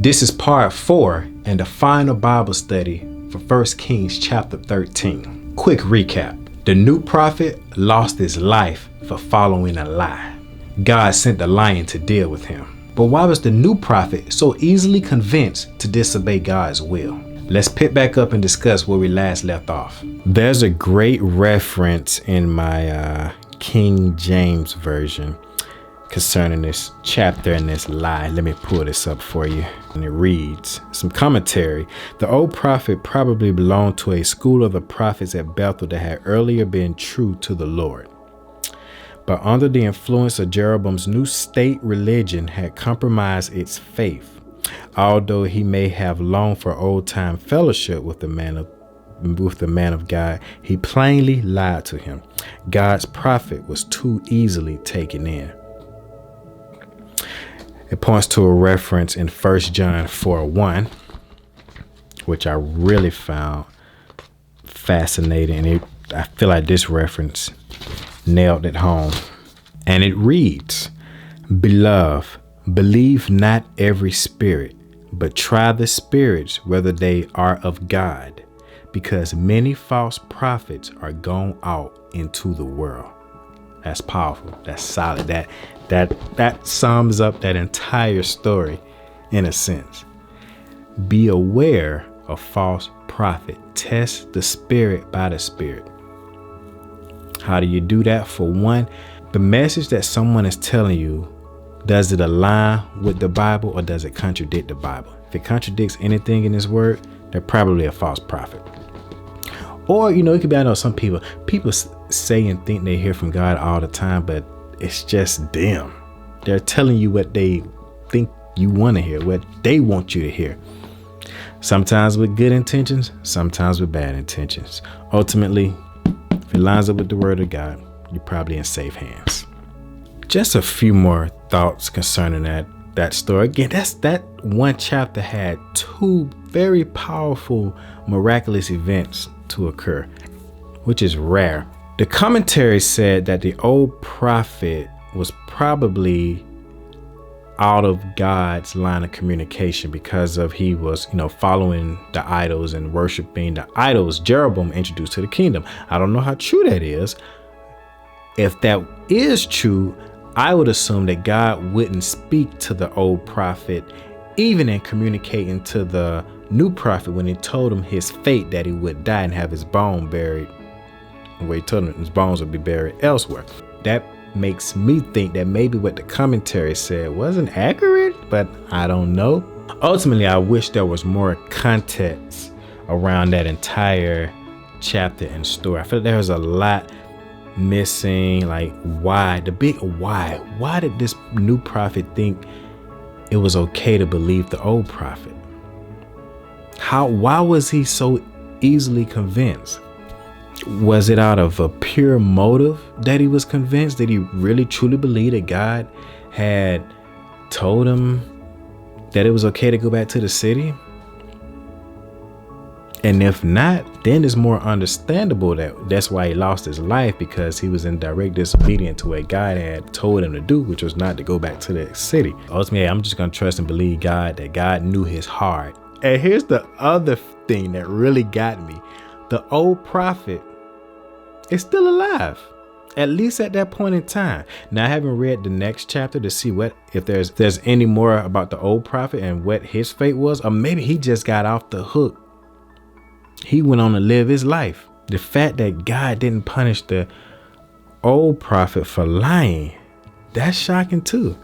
This is part 4 and the final Bible study for 1 Kings chapter 13. Quick recap. The new prophet lost his life for following a lie. God sent the lion to deal with him. But why was the new prophet so easily convinced to disobey God's will? Let's pick back up and discuss where we last left off. There's a great reference in my King James version concerning this chapter and this lie. Let me pull this up for you. And it reads, some commentary. The old prophet probably belonged to a school of the prophets at Bethel that had earlier been true to the Lord. But under the influence of Jeroboam's new state religion had compromised its faith. Although he may have longed for old-time fellowship with the man of God, he plainly lied to him. God's prophet was too easily taken in. It points to a reference in 1 John 4:1, which I really found fascinating. I feel like this reference nailed it home. And it reads, Beloved, believe not every spirit, but try the spirits whether they are of God, because many false prophets are gone out into the world. That's powerful. That's solid. That sums up that entire story in a sense. Be aware of false prophet. Test the spirit by the spirit. How do you do that? For one, the message that someone is telling you, does it align with the Bible or does it contradict the Bible? If it contradicts anything in this word, they're probably a false prophet. Or, it could be, I know some people say and think they hear from God all the time, but it's just them. They're telling you what they think you want to hear, what they want you to hear. Sometimes with good intentions, sometimes with bad intentions. Ultimately, if it lines up with the word of God, you're probably in safe hands. Just a few more thoughts concerning that story. Again, that one chapter had two very powerful, miraculous events to occur, which is rare. The commentary said that the old prophet was probably out of God's line of communication because of he was, following the idols and worshiping the idols Jeroboam introduced to the kingdom. I don't know how true that is. If that is true, I would assume that God wouldn't speak to the old prophet, even in communicating to the new prophet when he told him his fate, that he would die and have his bone buried, where he told him his bones would be buried elsewhere. That makes me think that maybe what the commentary said wasn't accurate, but I don't know. Ultimately, I wish there was more context around that entire chapter and story. I feel like there was a lot missing, like why, the big why did this new prophet think it was okay to believe the old prophet? Why was he so easily convinced? Was it out of a pure motive that he was convinced? Did he really truly believe that God had told him that it was okay to go back to the city? And if not, then it's more understandable that's why he lost his life, because he was in direct disobedience to what God had told him to do, which was not to go back to the city. Ultimately, I'm just going to trust and believe God, that God knew his heart. And here's the other thing that really got me. The old prophet is still alive, at least at that point in time. Now, I haven't read the next chapter to see if there's any more about the old prophet and what his fate was, or maybe he just got off the hook. He went on to live his life. The fact that God didn't punish the old prophet for lying, that's shocking too.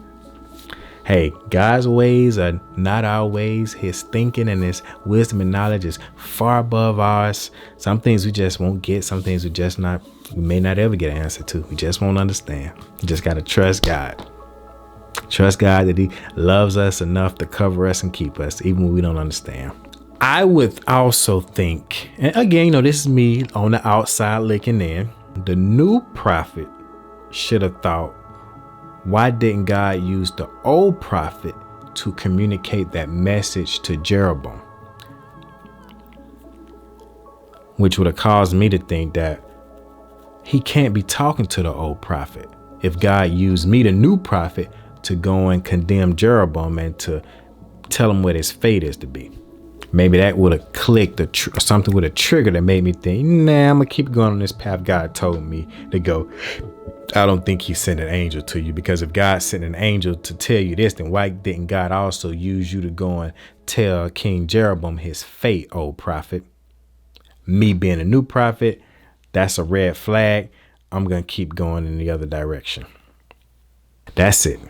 Hey, God's ways are not our ways. His thinking and his wisdom and knowledge is far above ours. Some things we just won't get. Some things we may not ever get an answer to. We just won't understand. You just got to trust God. Trust God that he loves us enough to cover us and keep us, even when we don't understand. I would also think, and again, this is me on the outside looking in, the new prophet should have thought, why didn't God use the old prophet to communicate that message to Jeroboam? Which would have caused me to think that he can't be talking to the old prophet if God used me, the new prophet, to go and condemn Jeroboam and to tell him what his fate is to be. Maybe that would have clicked, or something would have triggered that made me think, nah, I'm going to keep going on this path God told me to go. I don't think he sent an angel to you, because if God sent an angel to tell you this, then why didn't God also use you to go and tell King Jeroboam his fate, old prophet? Me being a new prophet, that's a red flag. I'm going to keep going in the other direction. That's it.